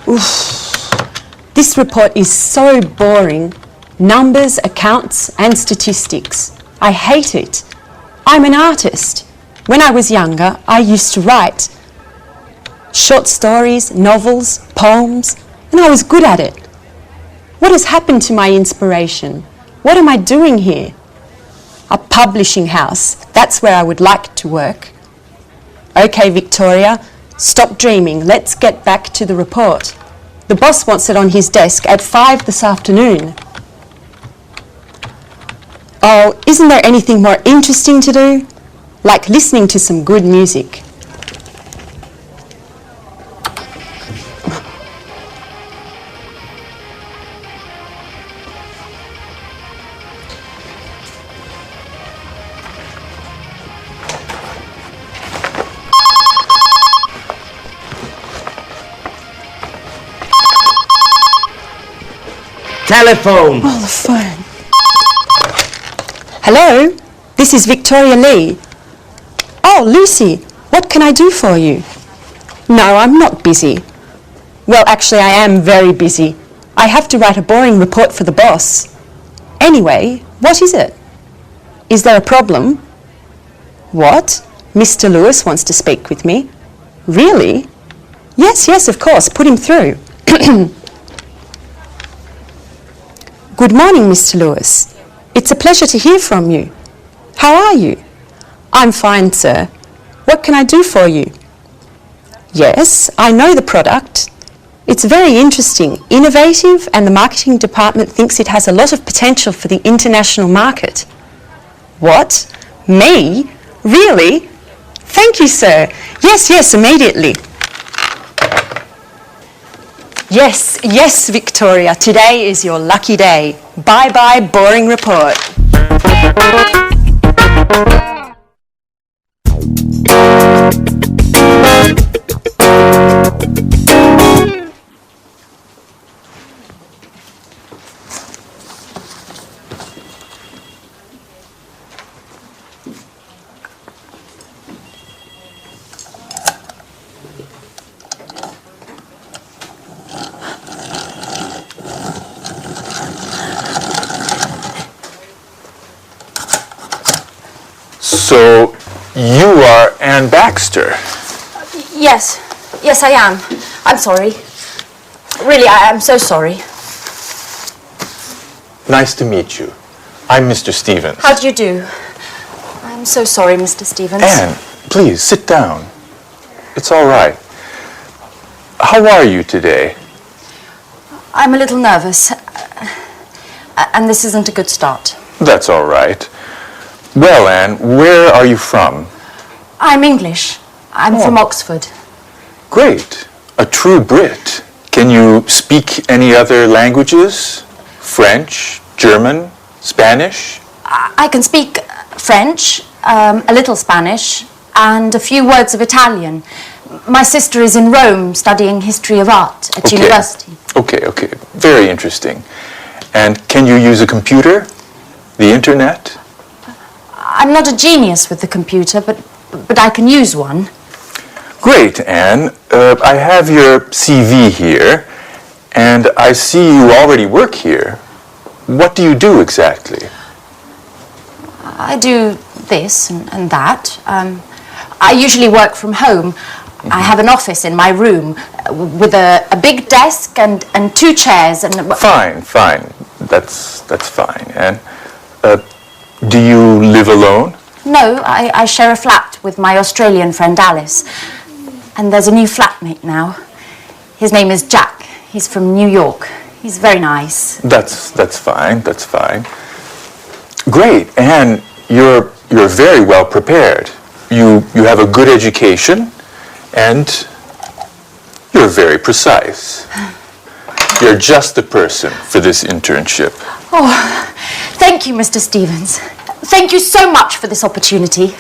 Oof. This report is so boring. Numbers, accounts and statistics. I hate it. I'm an artist. When I was younger, I used to write short stories, novels, poems, and I was good at it. What has happened to my inspiration? What am I doing here? A publishing house, that's where I would like to work. Okay, Victoria, stop dreaming. Let's get back to the report. The boss wants it on his desk at 5 this afternoon. Oh, isn't there anything more interesting to do? Like listening to some good music. Telephone! Oh, the phone. Hello, this is Victoria Lee. Oh, Lucy, what can I do for you? No, I'm not busy. Well, actually, I am very busy. I have to write a boring report for the boss. Anyway, what is it? Is there a problem? What? Mr. Lewis wants to speak with me. Really? Yes, of course. Put him through. Good morning, Mr. Lewis. It's a pleasure to hear from you. How are you? I'm fine, sir. What can I do for you? Yes, I know the product. It's very interesting, innovative, and the marketing department thinks it has a lot of potential for the international market. What? Me? Really? Thank you, sir. Yes, immediately. Yes, Victoria, today is your lucky day. Bye-bye, boring report. So, you are Anne Baxter. Yes, I am. I'm sorry. Really, I'm so sorry. Nice to meet you. I'm Mr. Stevens. How do you do? I'm so sorry, Mr. Stevens. Anne, please, sit down. It's all right. How are you today? I'm a little nervous. And this isn't a good start. That's all right. Well, Anne, where are you from? I'm English. I'm from Oxford. Great. A true Brit. Can you speak any other languages? French, German, Spanish? I can speak French, a little Spanish, and a few words of Italian. My sister is in Rome studying history of art at university. Okay. Very interesting. And can you use a computer? The internet? I'm not a genius with the computer, but I can use one. Great, Anne. I have your CV here, and I see you already work here. What do you do exactly? I do this and that. I usually work from home. I have an office in my room with a big desk and 2 chairs. And Fine. That's fine. And do you live alone? No, I share a flat with my Australian friend Alice. And there's a new flatmate now. His name is Jack. He's from New York. He's very nice. That's fine. Great, and you're very well prepared. You have a good education, and you're very precise. You're just the person for this internship. Oh, thank you, Mr. Stevens. Thank you so much for this opportunity.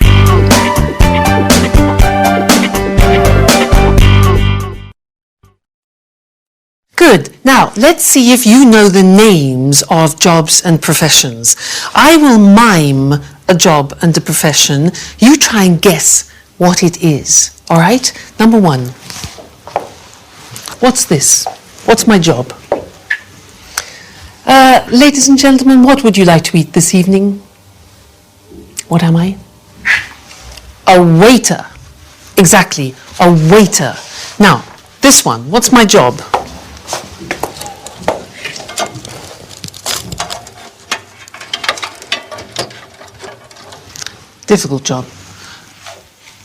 Good. Now, let's see if you know the names of jobs and professions. I will mime a job and a profession. You try and guess what it is. All right? Number one. What's this? What's my job? Ladies and gentlemen, what would you like to eat this evening? What am I? A waiter. Exactly, a waiter. Now, this one, what's my job? Difficult job.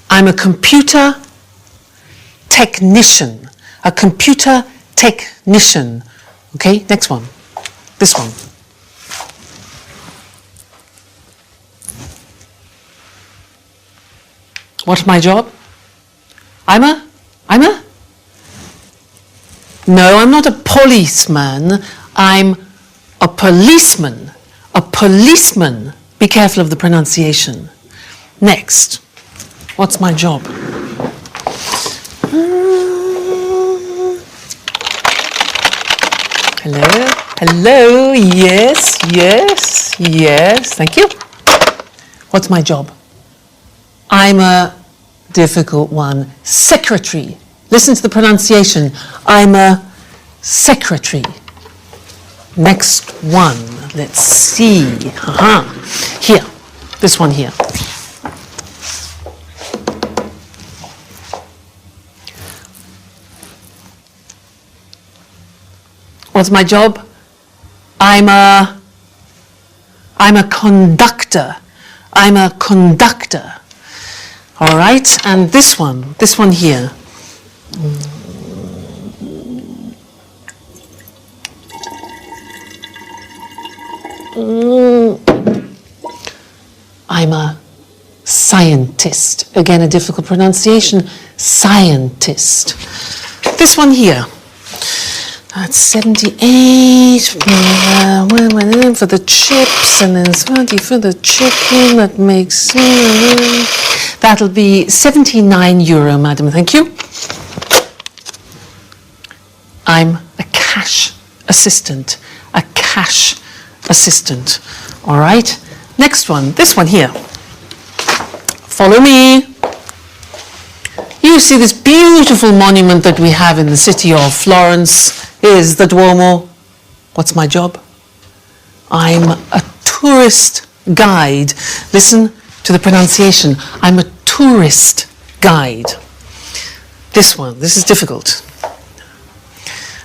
I'm a computer technician. A computer technician. Okay, next one. This one. What's my job? No, I'm not a policeman. I'm a policeman. A policeman. Be careful of the pronunciation. Next. What's my job? Hello, yes, thank you. What's my job? I'm a difficult one. Secretary. Listen to the pronunciation. I'm a secretary. Next one. Let's see. Here. This one here. What's my job? I'm a conductor. I'm a conductor. All right, and this one here. I'm a scientist. Again, a difficult pronunciation. Scientist. This one here. That's 78 for the chips, and then 20 for the chicken. That makes... that'll be €79, madam. Thank you. I'm a cash assistant. A cash assistant. All right. Next one. This one here. Follow me. You see this beautiful monument that we have in the city of Florence is the Duomo. What's my job? I'm a tourist guide. Listen to the pronunciation. I'm a tourist guide. This one, this is difficult.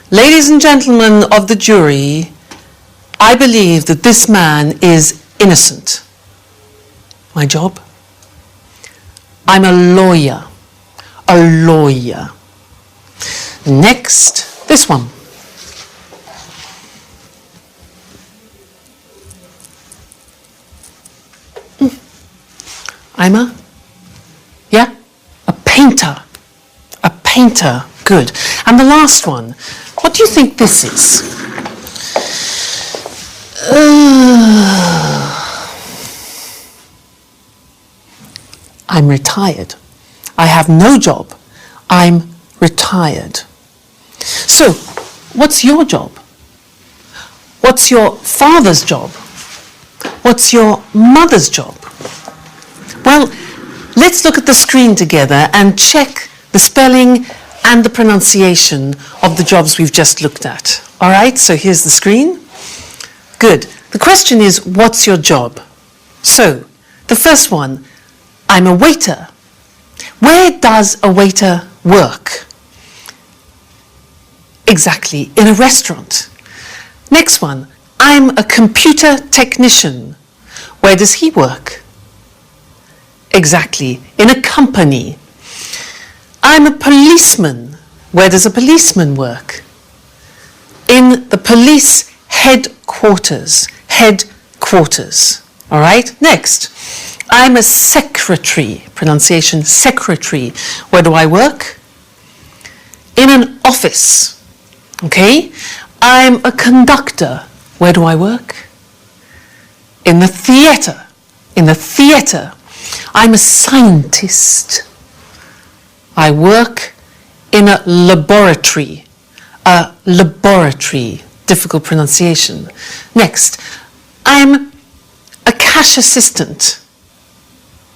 Ladies and gentlemen of the jury, I believe that this man is innocent. My job? I'm a lawyer. A lawyer. Next, this one. I'm a painter. A painter. Good. And the last one. What do you think this is? I'm retired. I have no job. I'm retired. So, what's your job? What's your father's job? What's your mother's job? Well, let's look at the screen together and check the spelling and the pronunciation of the jobs we've just looked at. All right, so here's the screen. Good. The question is, what's your job? So, the first one, I'm a waiter. Where does a waiter work? Exactly, in a restaurant. Next one, I'm a computer technician. Where does he work? Exactly, in a company. I'm a policeman. Where does a policeman work? In the police headquarters. Headquarters. All right, next. I'm a secretary. Pronunciation, secretary. Where do I work? In an office. Okay. I'm a conductor. Where do I work? In the theatre. In the theatre. I'm a scientist. I work in a laboratory. A laboratory. Difficult pronunciation. Next. I'm a cash assistant.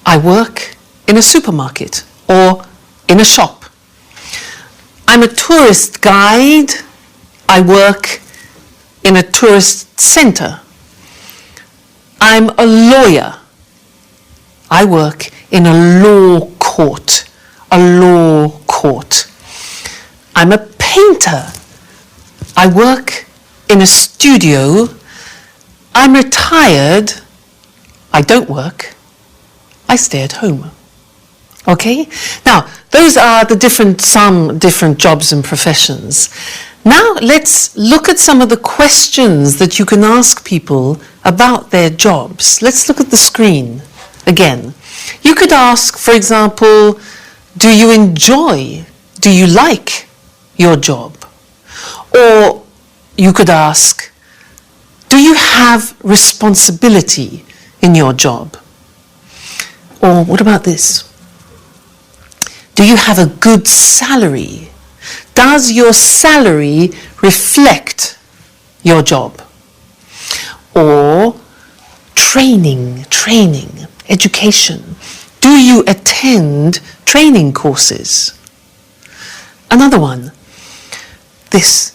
I work in a supermarket or in a shop. I'm a tourist guide. I work in a tourist center. I'm a lawyer. I work in a law court. A law court. I'm a painter. I work in a studio. I'm retired. I don't work. I stay at home. Okay? Now, those are some different jobs and professions. Now, let's look at some of the questions that you can ask people about their jobs. Let's look at the screen again. You could ask, for example, do you enjoy, do you like your job? Or you could ask, do you have responsibility in your job? Or what about this? Do you have a good salary? Does your salary reflect your job? Or training, education. Do you attend training courses? Another one, this.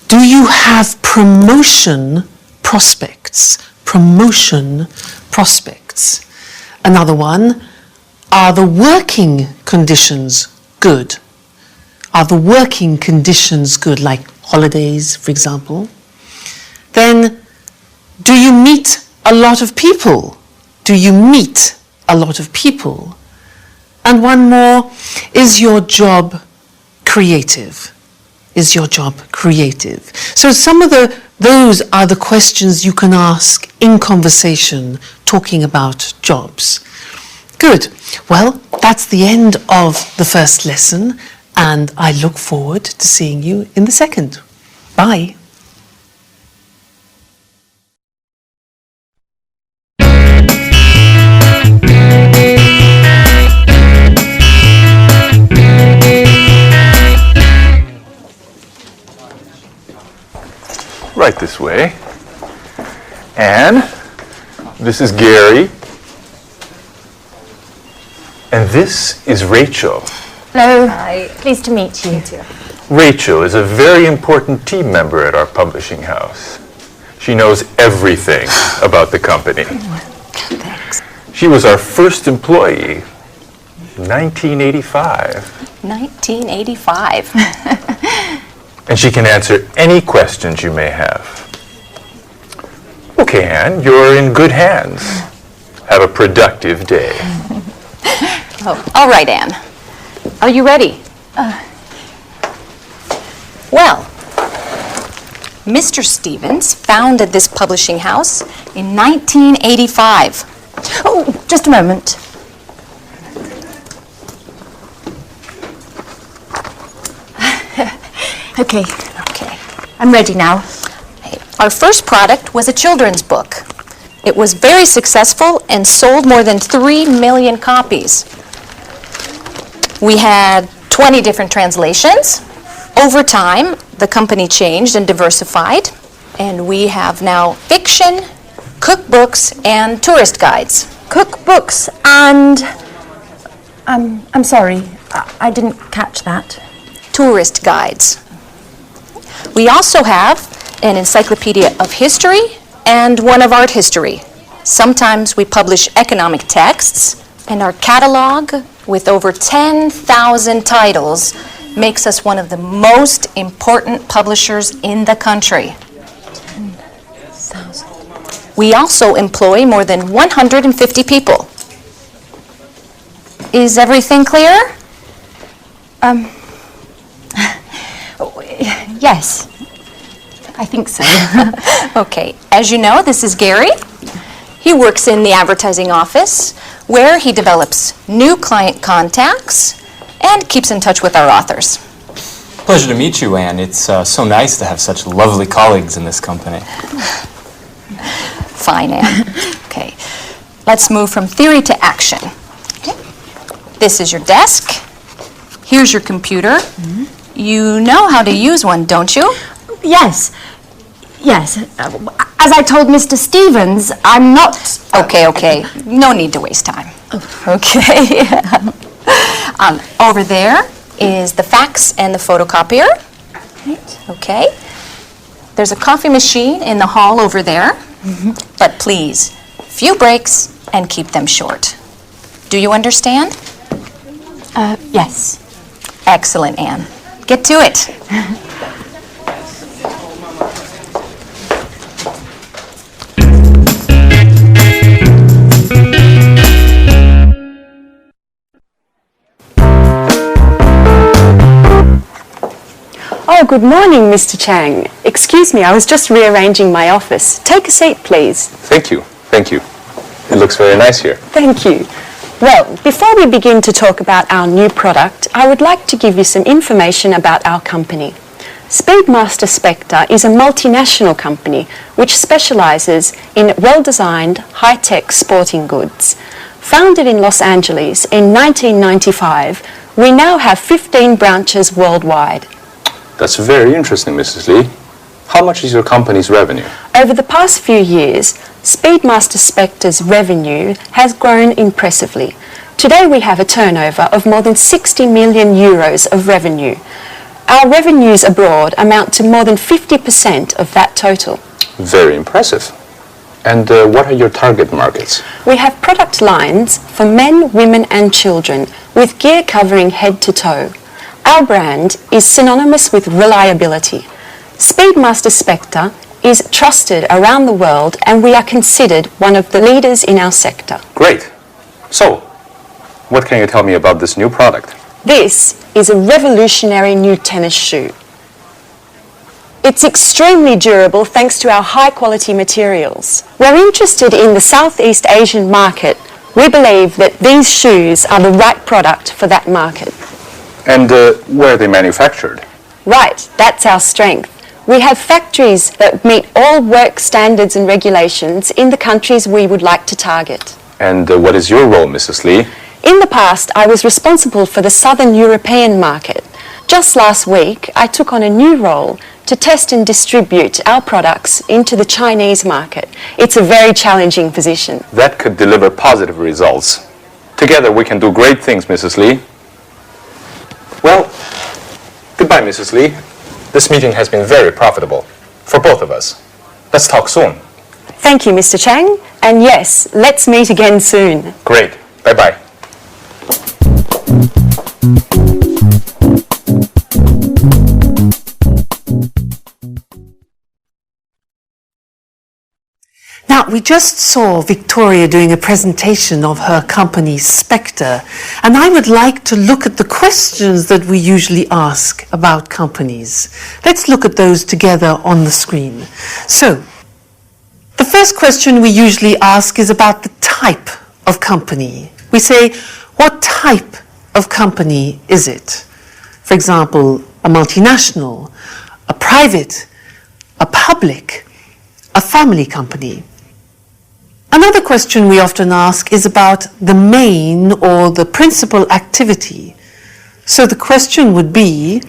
Do you have promotion prospects? Promotion prospects. Another one, are the working conditions good? Are the working conditions good, like holidays, for example? Then, do you meet a lot of people? Do you meet a lot of people? And one more, is your job creative? Is your job creative? So some of those are the questions you can ask in conversation, talking about jobs. Good. Well, that's the end of the first lesson, and I look forward to seeing you in the second. Bye. Right this way. And this is Gary. And this is Rachel. Hello. Hi. Pleased to meet you. Rachel is a very important team member at our publishing house. She knows everything about the company. Thanks. She was our first employee, 1985. 1985. And she can answer any questions you may have. Okay, Anne, you're in good hands. Have a productive day. Oh, all right, Anne. Are you ready? Well, Mr. Stevens founded this publishing house in 1985. Oh, just a moment. Okay. I'm ready now. Our first product was a children's book. It was very successful and sold more than 3 million copies. We had 20 different translations. Over time, the company changed and diversified, and we have now fiction, cookbooks, and tourist guides. Cookbooks and... I'm sorry, I didn't catch that. Tourist guides. We also have an encyclopedia of history and one of art history. Sometimes we publish economic texts, and our catalog with over 10,000 titles makes us one of the most important publishers in the country. 10,000. We also employ more than 150 people. Is everything clear? Yes, I think so. Okay, as you know, this is Gary. He works in the advertising office, where he develops new client contacts and keeps in touch with our authors. Pleasure to meet you, Anne. It's so nice to have such lovely colleagues in this company. Fine, Anne. Okay, let's move from theory to action. Okay. This is your desk. Here's your computer. Mm-hmm. You know how to use one, don't you? Yes. As I told Mr. Stevens, I'm not... Okay. No need to waste time. Okay. Over there is the fax and the photocopier. Right. Okay. There's a coffee machine in the hall over there. But please, few breaks and keep them short. Do you understand? Yes. Excellent, Anne. Get to it. Oh, good morning, Mr. Chang. Excuse me, I was just rearranging my office. Take a seat, please. Thank you. Thank you. It looks very nice here. Thank you. Well, before we begin to talk about our new product, I would like to give you some information about our company. Speedmaster Spectre is a multinational company which specializes in well-designed, high-tech sporting goods. Founded in Los Angeles in 1995, we now have 15 branches worldwide. That's very interesting, Mrs. Lee. How much is your company's revenue? Over the past few years, Speedmaster Spectre's revenue has grown impressively. Today we have a turnover of more than 60 million euros of revenue. Our revenues abroad amount to more than 50% of that total. Very impressive. And what are your target markets? We have product lines for men, women and children with gear covering head to toe. Our brand is synonymous with reliability. Speedmaster Spectre is trusted around the world and we are considered one of the leaders in our sector. Great. So, what can you tell me about this new product? This is a revolutionary new tennis shoe. It's extremely durable thanks to our high-quality materials. We're interested in the Southeast Asian market. We believe that these shoes are the right product for that market. And where are they manufactured? Right, that's our strength. We have factories that meet all work standards and regulations in the countries we would like to target. And what is your role, Mrs. Lee? In the past, I was responsible for the Southern European market. Just last week, I took on a new role to test and distribute our products into the Chinese market. It's a very challenging position. That could deliver positive results. Together we can do great things, Mrs. Lee. Well, goodbye, Mrs. Lee. This meeting has been very profitable for both of us. Let's talk soon. Thank you, Mr. Chang. And yes, let's meet again soon. Great. Bye-bye. Now, we just saw Victoria doing a presentation of her company, Spectre, and I would like to look at the questions that we usually ask about companies. Let's look at those together on the screen. So, the first question we usually ask is about the type of company. We say, what type of company is it? For example, a multinational, a private, a public, a family company. Another question we often ask is about the main or the principal activity. So the question would be,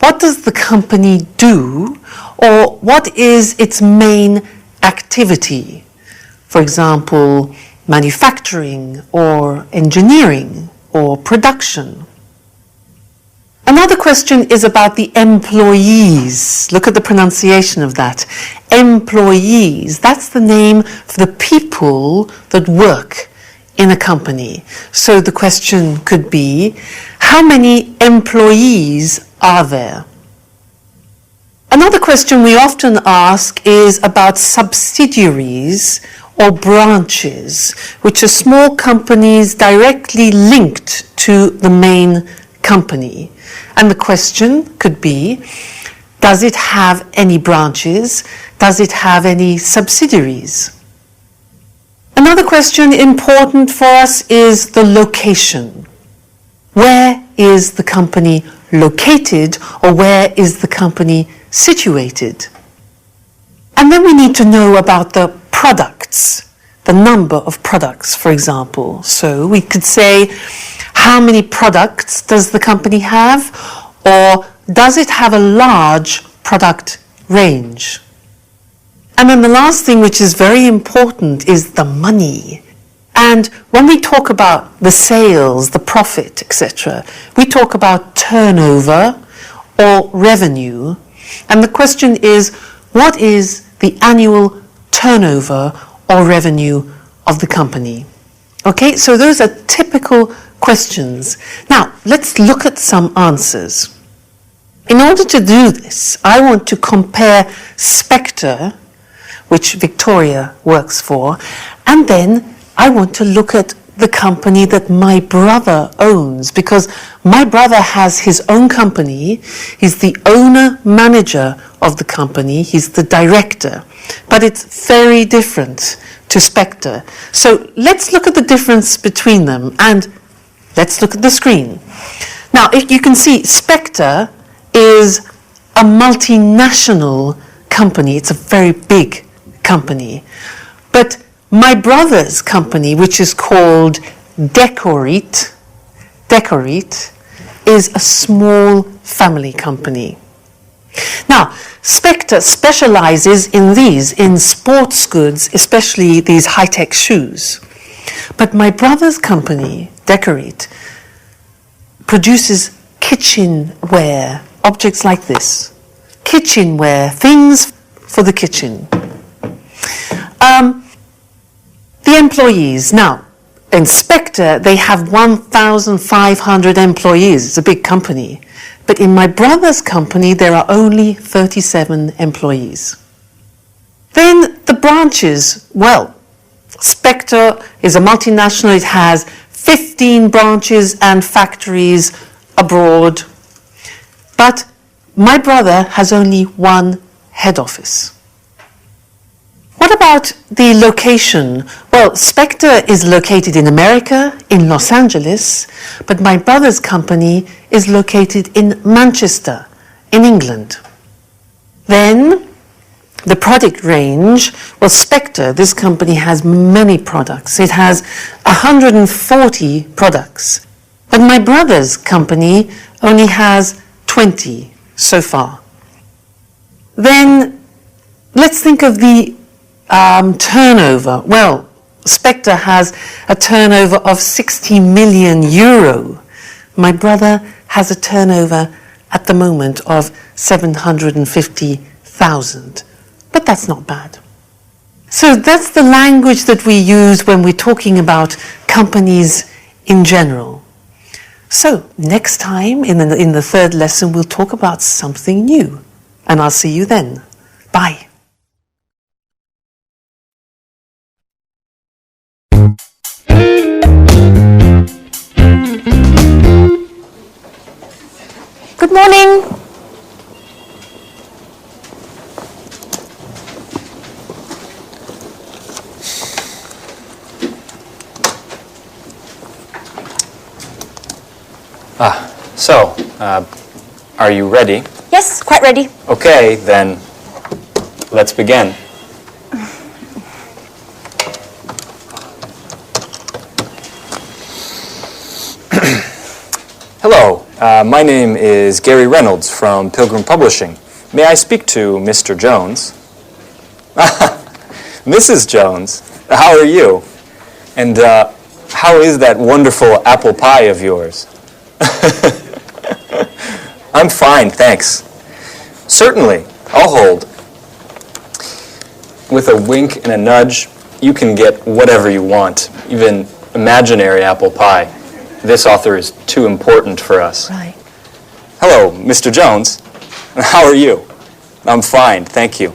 what does the company do, or what is its main activity? For example, manufacturing or engineering or production. Another question is about the employees. Look at the pronunciation of that. Employees, that's the name for the people that work in a company. So the question could be, how many employees are there? Another question we often ask is about subsidiaries or branches, which are small companies directly linked to the main company. And the question could be, does it have any branches? Does it have any subsidiaries? Another question important for us is the location. Where is the company located, or where is the company situated? And then we need to know about the products, the number of products, for example. So we could say, how many products does the company have, or does it have a large product range? And then the last thing, which is very important, is the money. And when we talk about the sales, the profit, etc., we talk about turnover or revenue. And the question is, what is the annual turnover or revenue of the company? Okay, so those are typical questions. Now, let's look at some answers. In order to do this, I want to compare Spectre, which Victoria works for, and then I want to look at the company that my brother owns, because my brother has his own company. He's the owner manager of the company. He's the director, but it's very different to Spectre. So let's look at the difference between them, and let's look at the screen. Now, if you can see, Spectre is a multinational company. It's a very big company. But my brother's company, which is called Decorate, is a small family company. Now, Spectre specializes in sports goods, especially these high-tech shoes. But my brother's company, Decorate, produces kitchenware, objects like this. Kitchenware, things for the kitchen. The employees. Now, in Spectre, they have 1,500 employees. It's a big company. But in my brother's company, there are only 37 employees. Then the branches. Well, Spectre is a multinational. It has 15 branches and factories abroad. But my brother has only one head office. What about the location? Well, Spectre is located in America, in Los Angeles, but my brother's company is located in Manchester, in England. Then, the product range, well, Spectre, this company has many products. It has 140 products. But my brother's company only has 20 so far. Then, let's think of the turnover. Well, Spectre has a turnover of 60 million euro. My brother has a turnover at the moment of 750,000. But that's not bad. So that's the language that we use when we're talking about companies in general. So next time in the third lesson, we'll talk about something new. And I'll see you then. Bye. Good morning. So, are you ready? Yes, quite ready. Okay, then let's begin. Hello, my name is Gary Reynolds from Pilgrim Publishing. May I speak to Mr. Jones? Mrs. Jones, how are you? And how is that wonderful apple pie of yours? I'm fine, thanks. Certainly, I'll hold. With a wink and a nudge, you can get whatever you want, even imaginary apple pie. This author is too important for us. Right. Hello, Mr. Jones. How are you? I'm fine, thank you.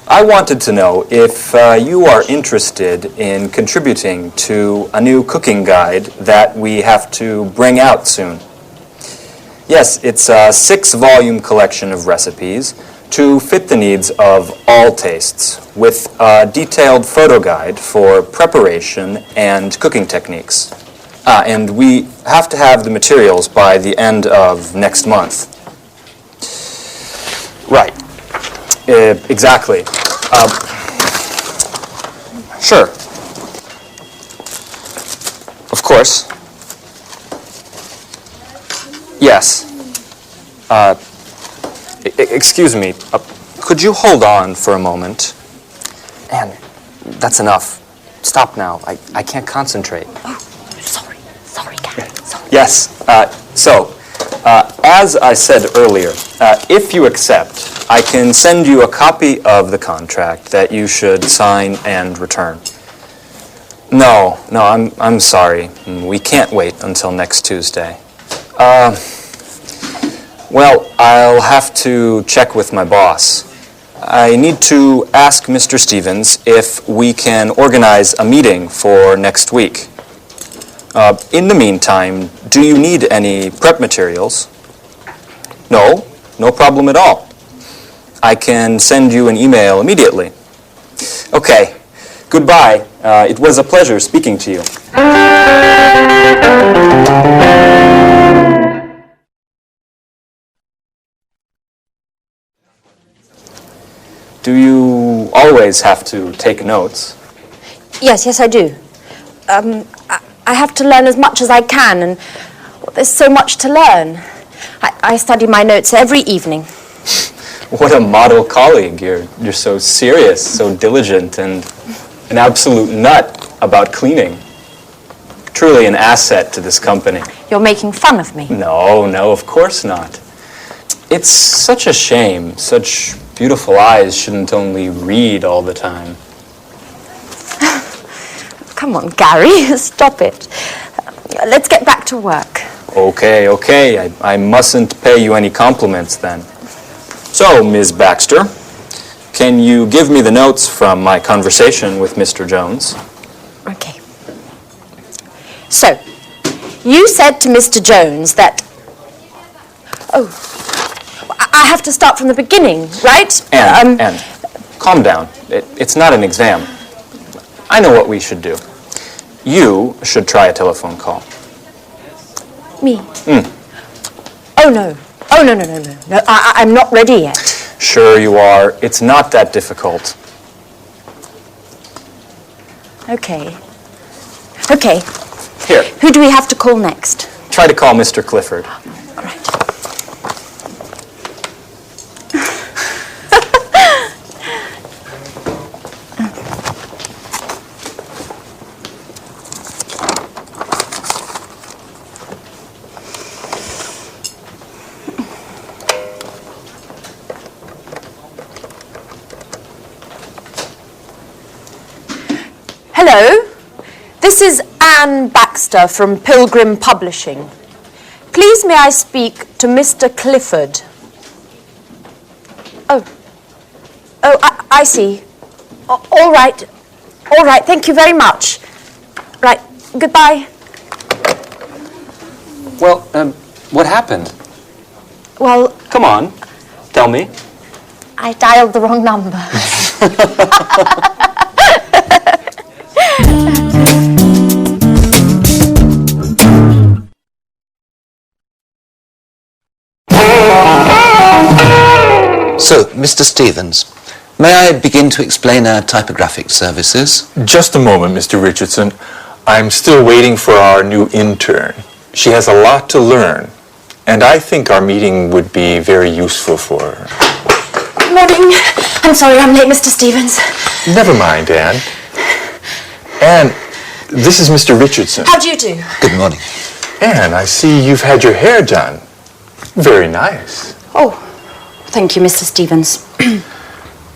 I wanted to know if you are interested in contributing to a new cooking guide that we have to bring out soon. Yes, it's a 6-volume collection of recipes to fit the needs of all tastes, with a detailed photo guide for preparation and cooking techniques. And we have to have the materials by the end of next month. Right. Exactly. Sure. Of course. Yes. Excuse me. Could you hold on for a moment? And that's enough. stop now. I can't concentrate. Oh, sorry, Gary, sorry. Yes, as I said earlier, if you accept, I can send you a copy of the contract that you should sign and return. No, I'm sorry. We can't wait until next Tuesday. Well, I'll have to check with my boss. I need to ask Mr. Stevens if we can organize a meeting for next week. In the meantime, do you need any prep materials? No problem at all. I can send you an email immediately. Okay, goodbye. It was a pleasure speaking to you. Do you always have to take notes? Yes, I do. I have to learn as much as I can, and there's so much to learn. I study my notes every evening. What a model colleague. You're so serious, so diligent, and an absolute nut about cleaning. Truly an asset to this company. You're making fun of me. No, of course not. It's such a shame. Such beautiful eyes shouldn't only read all the time. Come on, Gary, stop it. Let's get back to work. Okay. I mustn't pay you any compliments then. So, Ms. Baxter, can you give me the notes from my conversation with Mr. Jones? Okay. So, you said to Mr. Jones that... Oh, I have to start from the beginning, right? Anne, calm down. It's not an exam. I know what we should do. You should try a telephone call. Me? Oh, no. No, I'm not ready yet. Sure you are. It's not that difficult. Okay. Here, Who do we have to call next? try to call Mr. Clifford. All right. Hello, this is Anne Baxter from Pilgrim Publishing. Please may I speak to Mr. Clifford? Oh, I see. All right, thank you very much. Right, goodbye. Well, what happened? Well, Come on, tell me. I dialed the wrong number. So, Mr. Stevens, may I begin to explain our typographic services? Just a moment, Mr. Richardson. I'm still waiting for our new intern. She has a lot to learn, and I think our meeting would be very useful for her. Good morning. I'm sorry I'm late, Mr. Stevens. Never mind, Anne. Anne, this is Mr. Richardson. How do you do? Good morning. Anne, I see you've had your hair done. Very nice. Oh, thank you, Mr. Stevens.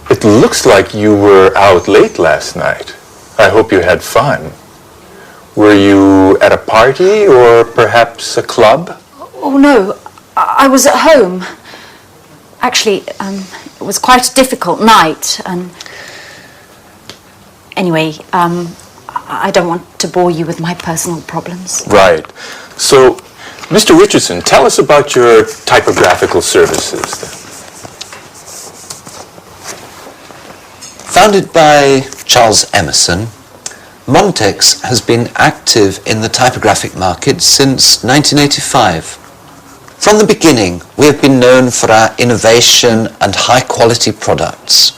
It looks like you were out late last night. I hope you had fun. Were you at a party or perhaps a club? Oh, no. I was at home. Actually, it was quite a difficult night, and... Anyway, I don't want to bore you with my personal problems. Right. So, Mr. Richardson, tell us about your typographical services then. Founded by Charles Emerson, Montex has been active in the typographic market since 1985. From the beginning, we have been known for our innovation and high-quality products.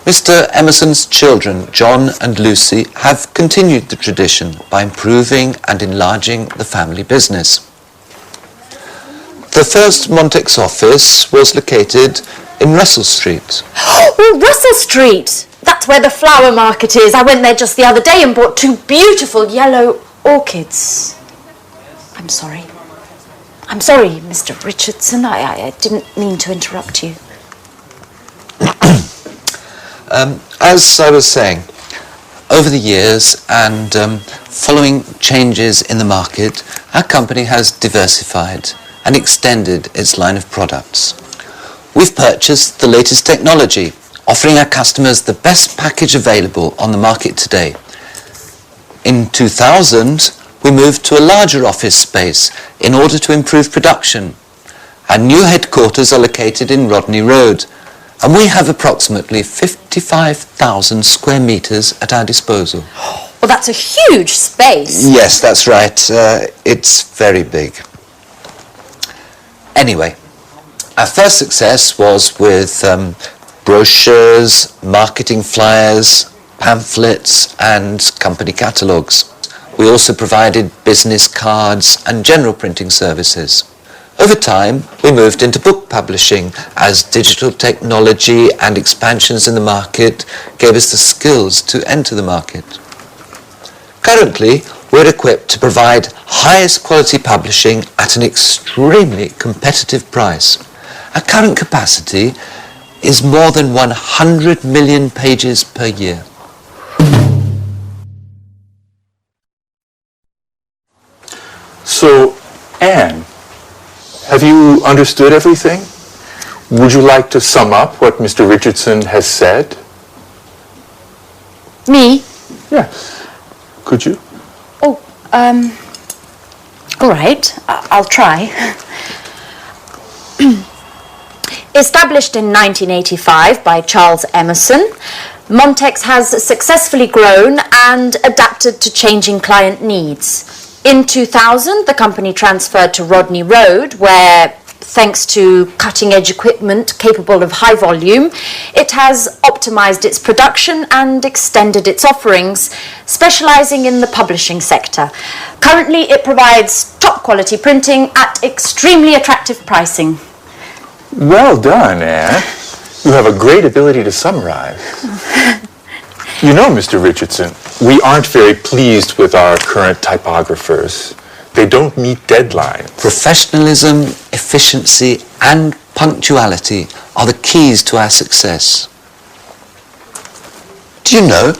Mr. Emerson's children, John and Lucy, have continued the tradition by improving and enlarging the family business. The first Montex office was located in Russell Street. Oh, Russell Street! That's where the flower market is. I went there just the other day and bought 2 beautiful yellow orchids. I'm sorry. I'm sorry, Mr. Richardson. I didn't mean to interrupt you. As I was saying, over the years and following changes in the market, our company has diversified and extended its line of products. We've purchased the latest technology, offering our customers the best package available on the market today. In 2000, we moved to a larger office space in order to improve production. Our new headquarters are located in Rodney Road, and we have approximately 55,000 square meters at our disposal. Well, that's a huge space. Yes, that's right. It's very big. Anyway, our first success was with brochures, marketing flyers, pamphlets, and company catalogues. We also provided business cards and general printing services. Over time, we moved into book publishing as digital technology and expansions in the market gave us the skills to enter the market. Currently, we're equipped to provide highest quality publishing at an extremely competitive price. Our current capacity is more than 100 million pages per year. So, Anne, have you understood everything? Would you like to sum up what Mr. Richardson has said? Me? Yes. Could you? Oh, all right, I'll try. Established in 1985 by Charles Emerson, Montex has successfully grown and adapted to changing client needs. In 2000, the company transferred to Rodney Road, where, thanks to cutting-edge equipment capable of high volume, it has optimized its production and extended its offerings, specializing in the publishing sector. Currently, it provides top-quality printing at extremely attractive pricing. Well done, Anne. You have a great ability to summarize. You know, Mr. Richardson, we aren't very pleased with our current typographers. They don't meet deadlines. Professionalism, efficiency, and punctuality are the keys to our success. Do you know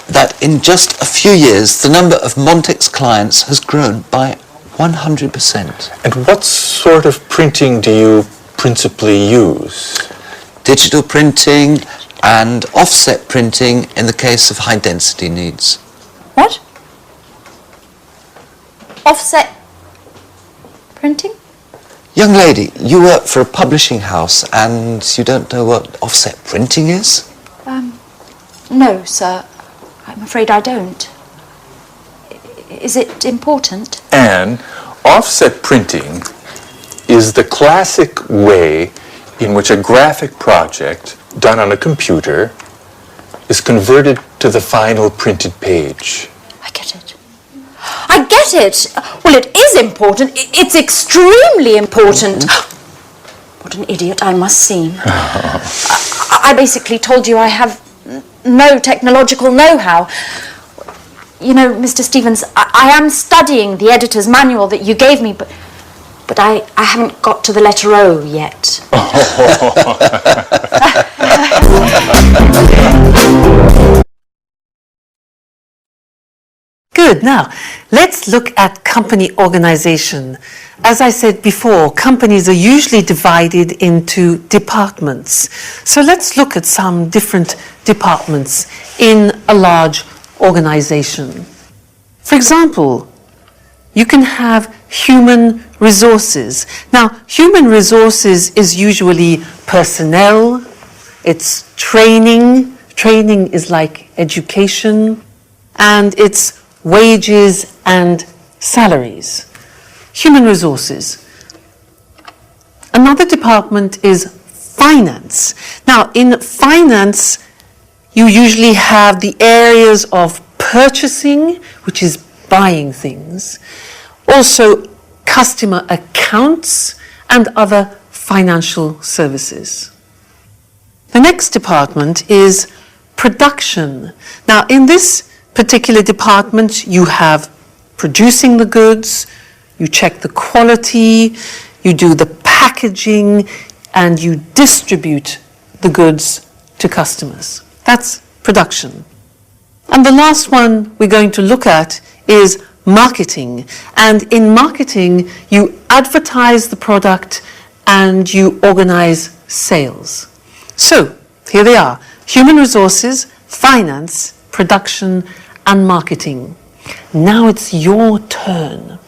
that in just a few years, the number of Montex clients has grown by 100%? And what sort of printing do you principally use? Digital printing and offset printing in the case of high-density needs. What? Offset printing? Young lady, you work for a publishing house and you don't know what offset printing is? No, sir. I'm afraid I don't. Is it important? And offset printing is the classic way in which a graphic project done on a computer is converted to the final printed page. I get it. I get it! Well, it is important. It's extremely important. What an idiot I must seem. I basically told you I have no technological know-how. You know, Mr. Stevens, I am studying the editor's manual that you gave me, but I haven't got to the letter O yet. Good. Now, let's look at company organization. As I said before, companies are usually divided into departments. So let's look at some different departments in a large organization. For example, you can have human resources. Now, human resources is usually personnel, it's training. Training is like education, and it's wages and salaries. Human resources. Another department is finance. Now, in finance, you usually have the areas of purchasing, which is buying things, also customer accounts and other financial services. The next department is production. Now, in this particular department, you have producing the goods, you check the quality, you do the packaging, and you distribute the goods to customers. That's production. And the last one we're going to look at is marketing. And in marketing, you advertise the product and you organize sales. So, here they are: human resources, finance, production, and marketing. Now it's your turn.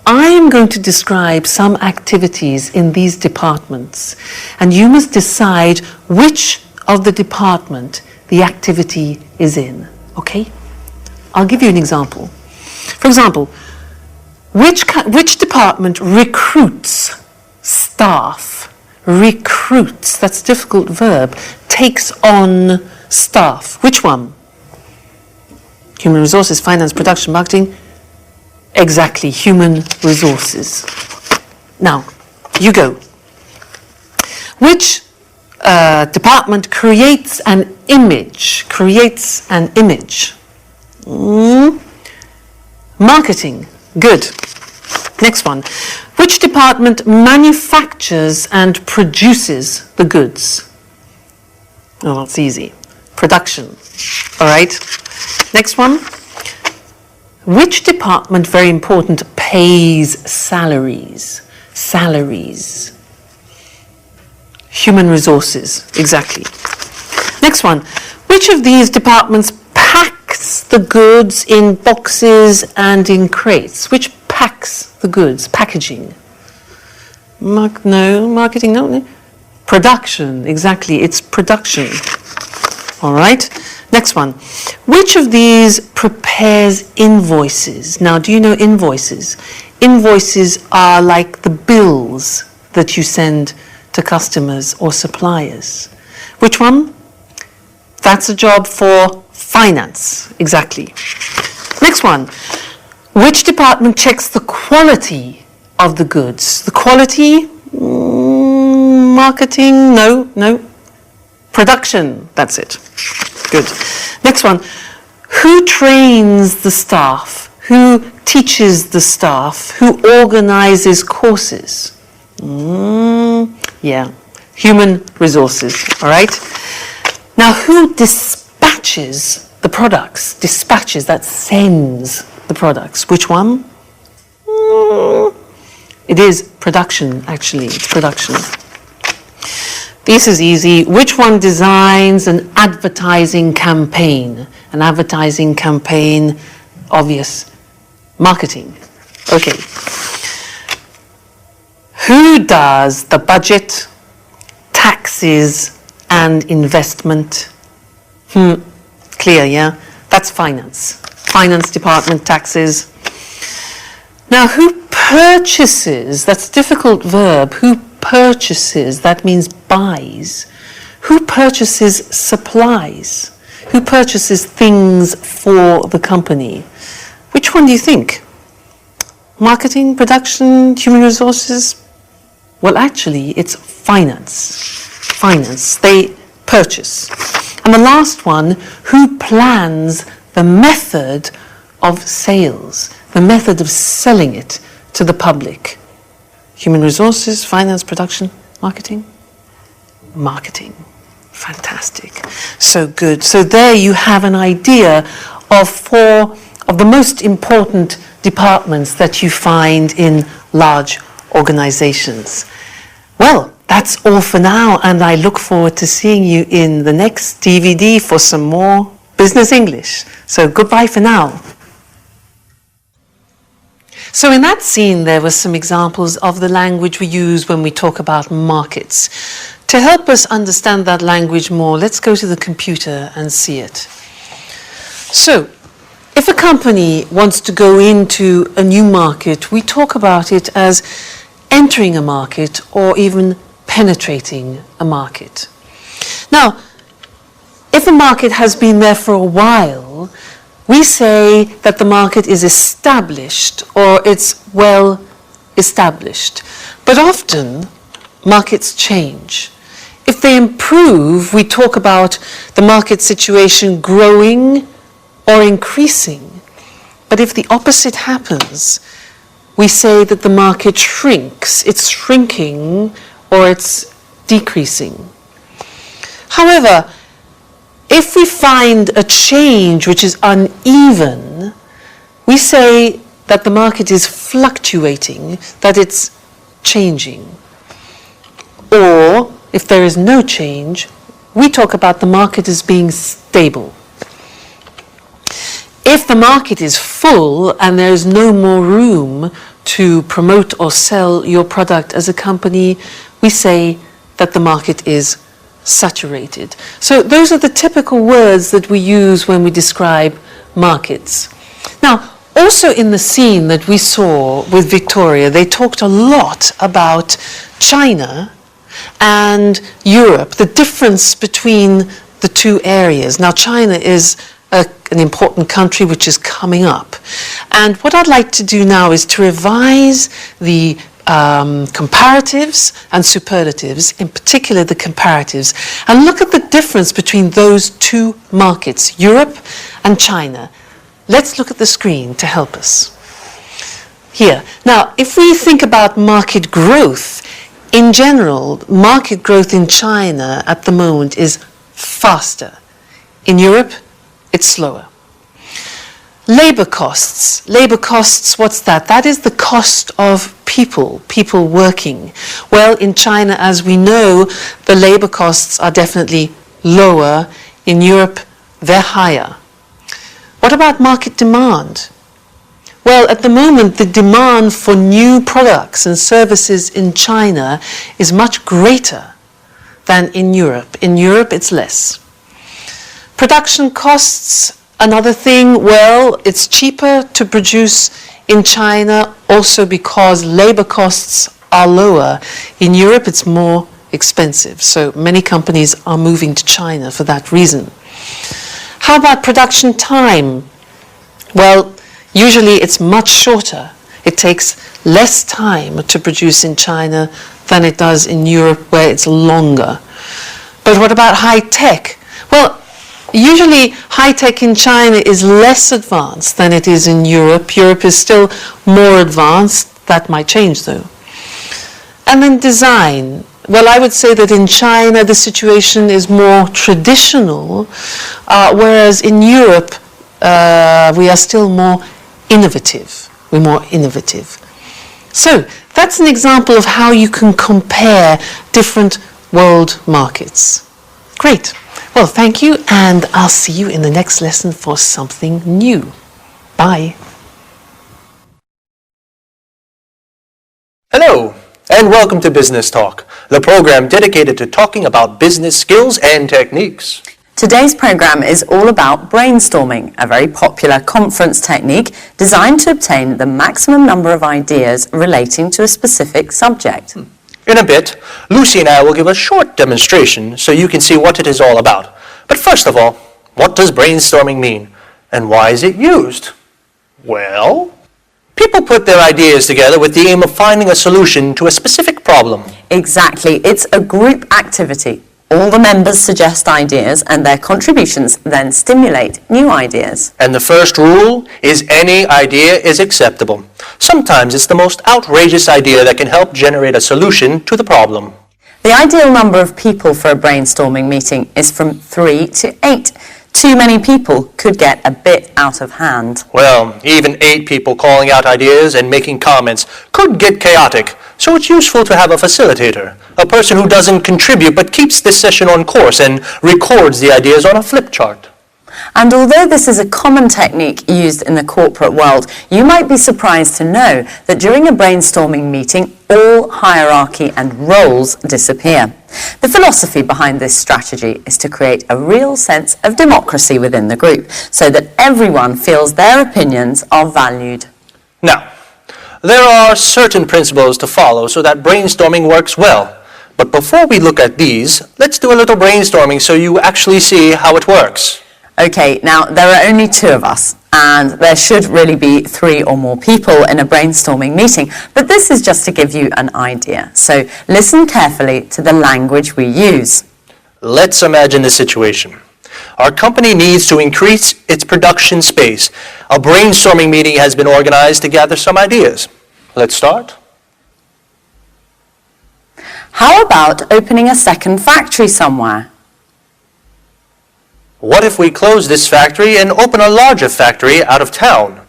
I am going to describe some activities in these departments, and you must decide which of the department the activity is in. Okay? I'll give you an example. For example, which department recruits staff? Recruits, that's a difficult verb. Takes on staff. Which one? Human resources, finance, production, marketing. Exactly, human resources. Now, you go. Which department creates an image? Creates an image. Marketing. Good. Next one. Which department manufactures and produces the goods? Oh, that's easy. Production. All right. Next one. Which department, very important, pays salaries? Salaries. Human resources. Exactly. Next one. Which of these departments packs the goods in boxes and in crates? Which packs the goods? Packaging. Marketing, no. Production, exactly, it's production. All right, next one. Which of these prepares invoices? Now, do you know invoices? Invoices are like the bills that you send to customers or suppliers. Which one? That's a job for finance, exactly. Next one. Which department checks the quality of the goods? The quality? Marketing? No. Production, that's it. Good. Next one. Who trains the staff? Who teaches the staff? Who organizes courses? Yeah, human resources, all right? Now, who dispatches the products? Dispatches, that sends the products. Which one? It is production, actually. It's production. This is easy. Which one designs an advertising campaign? An advertising campaign, obvious. Marketing. Okay. Who does the budget, taxes, and investment? Clear, yeah? That's finance. Finance department, taxes. Now, who purchases? That's a difficult verb. Who purchases? That means buys. Who purchases supplies? Who purchases things for the company? Which one do you think? Marketing, production, human resources? Well, actually, it's finance. Finance. They purchase. And the last one, who plans the method of sales, the method of selling it to the public? Human resources, finance, production, marketing? Marketing. Fantastic. So good. So there you have an idea of 4 of the most important departments that you find in large organizations. Well, that's all for now, and I look forward to seeing you in the next DVD for some more business English. So goodbye for now. So in that scene, there were some examples of the language we use when we talk about markets. To help us understand that language more, let's go to the computer and see it. So, if a company wants to go into a new market, we talk about it as entering a market or even penetrating a market. Now, if a market has been there for a while, we say that the market is established or it's well established. But often, markets change. If they improve, we talk about the market situation growing or increasing. But if the opposite happens, we say that the market shrinks, it's shrinking or it's decreasing. However, if we find a change which is uneven, we say that the market is fluctuating, that it's changing. Or, if there is no change, we talk about the market as being stable. If the market is full and there is no more room to promote or sell your product as a company, we say that the market is saturated. So those are the typical words that we use when we describe markets. Now, also in the scene that we saw with Victoria, they talked a lot about China and Europe, the difference between the two areas. Now, China is an important country which is coming up. And what I'd like to do now is to revise the comparatives and superlatives, in particular the comparatives, and look at the difference between those two markets, Europe and China. Let's look at the screen to help us. Here. Now, if we think about market growth, in general, market growth in China at the moment is faster. In Europe, it's slower. Labor costs. Labor costs, what's that? That is the cost of people working. Well, in China, as we know, the labor costs are definitely lower. In Europe, they're higher. What about market demand? Well, at the moment, the demand for new products and services in China is much greater than in Europe. In Europe, it's less. Production costs, another thing, well, it's cheaper to produce in China also because labor costs are lower. In Europe, it's more expensive. So many companies are moving to China for that reason. How about production time? Well, usually it's much shorter. It takes less time to produce in China than it does in Europe, where it's longer. But what about high tech? Well, usually high tech in China is less advanced than it is in Europe. Europe is still more advanced. That might change though. And then design. Well, I would say that in China the situation is more traditional, whereas in Europe we are still more innovative. We're more innovative. So that's an example of how you can compare different world markets. Great. Well, thank you, and I'll see you in the next lesson for something new. Bye. Hello, and welcome to Business Talk, the program dedicated to talking about business skills and techniques. Today's program is all about brainstorming, a very popular conference technique designed to obtain the maximum number of ideas relating to a specific subject. In a bit, Lucy and I will give a short demonstration so you can see what it is all about. But first of all, what does brainstorming mean, and why is it used? Well, people put their ideas together with the aim of finding a solution to a specific problem. Exactly, it's a group activity. All the members suggest ideas and their contributions then stimulate new ideas. And the first rule is any idea is acceptable. Sometimes it's the most outrageous idea that can help generate a solution to the problem. The ideal number of people for a brainstorming meeting is from 3 to 8. Too many people could get a bit out of hand. Well, even 8 people calling out ideas and making comments could get chaotic, so it's useful to have a facilitator, a person who doesn't contribute but keeps the session on course and records the ideas on a flip chart. And although this is a common technique used in the corporate world, you might be surprised to know that during a brainstorming meeting, all hierarchy and roles disappear. The philosophy behind this strategy is to create a real sense of democracy within the group, so that everyone feels their opinions are valued. Now, there are certain principles to follow so that brainstorming works well. But before we look at these, let's do a little brainstorming so you actually see how it works. Okay, now there are only 2 of us, and there should really be 3 or more people in a brainstorming meeting, but this is just to give you an idea. So listen carefully to the language we use. Let's imagine the situation. Our company needs to increase its production space. A brainstorming meeting has been organized to gather some ideas. Let's start. How about opening a second factory somewhere? What if we close this factory and open a larger factory out of town?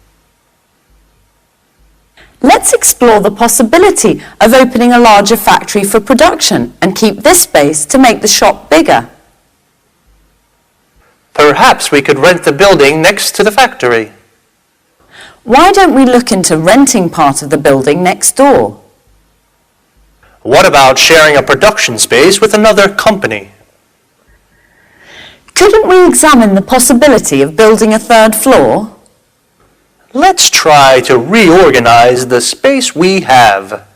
Let's explore the possibility of opening a larger factory for production and keep this space to make the shop bigger. Perhaps we could rent the building next to the factory. Why don't we look into renting part of the building next door? What about sharing a production space with another company? Couldn't we examine the possibility of building a 3rd floor? Let's try to reorganize the space we have.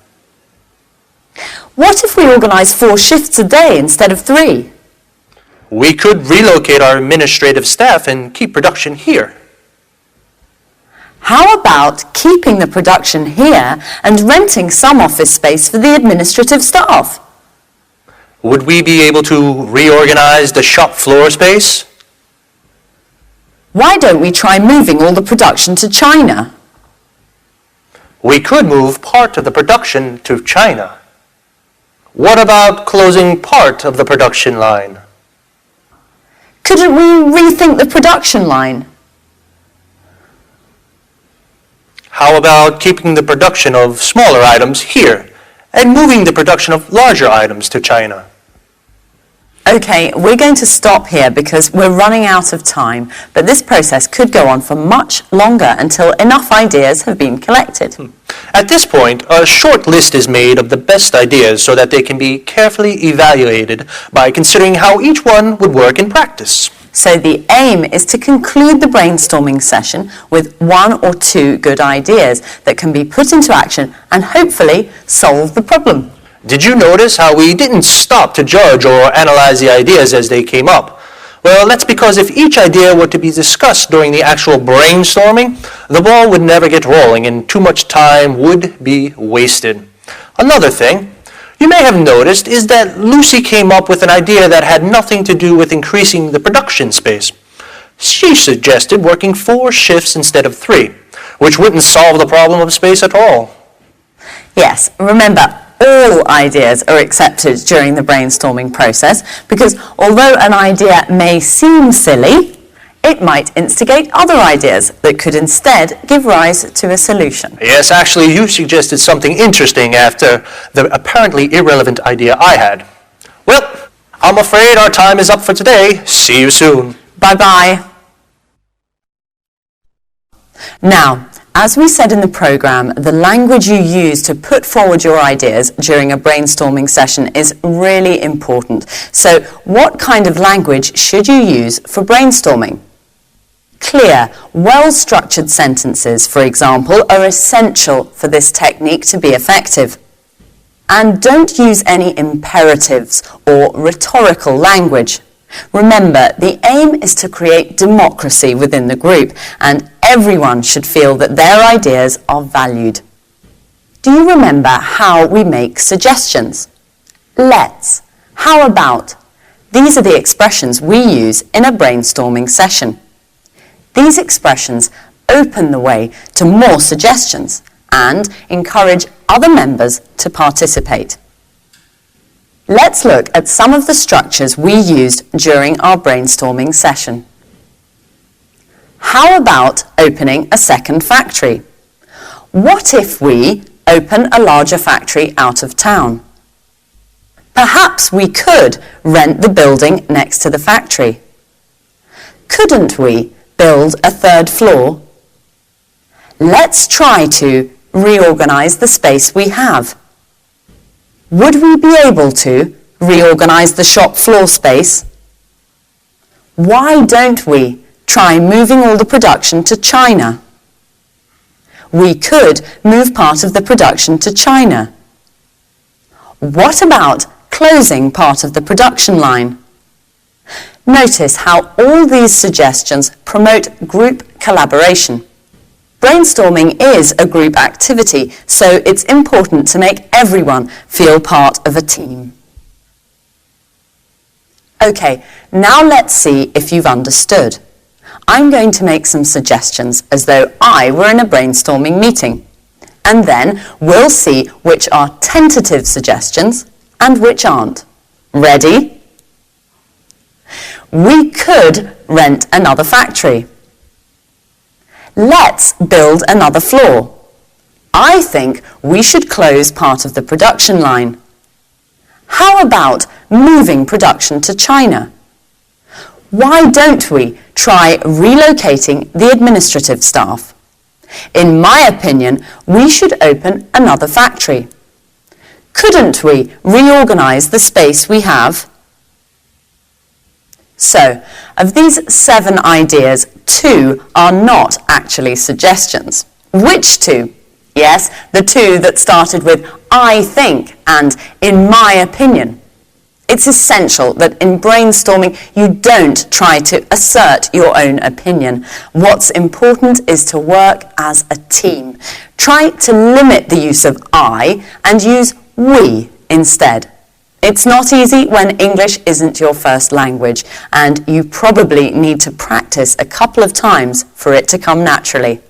What if we organise 4 shifts a day instead of 3? We could relocate our administrative staff and keep production here. How about keeping the production here and renting some office space for the administrative staff? Would we be able to reorganize the shop floor space? Why don't we try moving all the production to China? We could move part of the production to China. What about closing part of the production line? Couldn't we rethink the production line? How about keeping the production of smaller items here and moving the production of larger items to China? Okay, we're going to stop here because we're running out of time, but this process could go on for much longer until enough ideas have been collected. At this point, a short list is made of the best ideas so that they can be carefully evaluated by considering how each one would work in practice. So the aim is to conclude the brainstorming session with 1 or 2 good ideas that can be put into action and hopefully solve the problem. Did you notice how we didn't stop to judge or analyze the ideas as they came up? Well, that's because if each idea were to be discussed during the actual brainstorming, the ball would never get rolling and too much time would be wasted. Another thing you may have noticed is that Lucy came up with an idea that had nothing to do with increasing the production space. She suggested working 4 shifts instead of 3, which wouldn't solve the problem of space at all. Yes, remember, all ideas are accepted during the brainstorming process because although an idea may seem silly, it might instigate other ideas that could instead give rise to a solution. Yes, actually, you suggested something interesting after the apparently irrelevant idea I had. Well, I'm afraid our time is up for today. See you soon. Bye-bye. Now, as we said in the programme, the language you use to put forward your ideas during a brainstorming session is really important. So, what kind of language should you use for brainstorming? Clear, well-structured sentences, for example, are essential for this technique to be effective. And don't use any imperatives or rhetorical language. Remember, the aim is to create democracy within the group, and everyone should feel that their ideas are valued. Do you remember how we make suggestions? Let's, how about? These are the expressions we use in a brainstorming session. These expressions open the way to more suggestions and encourage other members to participate. Let's look at some of the structures we used during our brainstorming session. How about opening a second factory? What if we open a larger factory out of town? Perhaps we could rent the building next to the factory. Couldn't we build a 3rd floor? Let's try to reorganize the space we have. Would we be able to reorganize the shop floor space? Why don't we try moving all the production to China? We could move part of the production to China. What about closing part of the production line? Notice how all these suggestions promote group collaboration. Brainstorming is a group activity, so it's important to make everyone feel part of a team. Okay, now let's see if you've understood. I'm going to make some suggestions as though I were in a brainstorming meeting. And then we'll see which are tentative suggestions and which aren't. Ready? We could rent another factory. Let's build another floor. I think we should close part of the production line. How about moving production to China? Why don't we try relocating the administrative staff? In my opinion, we should open another factory. Couldn't we reorganize the space we have? So, of these 7 ideas, 2 are not actually suggestions. Which 2? Yes, the 2 that started with I think and in my opinion. It's essential that in brainstorming you don't try to assert your own opinion. What's important is to work as a team. Try to limit the use of I and use we instead. It's not easy when English isn't your first language, and you probably need to practice a couple of times for it to come naturally.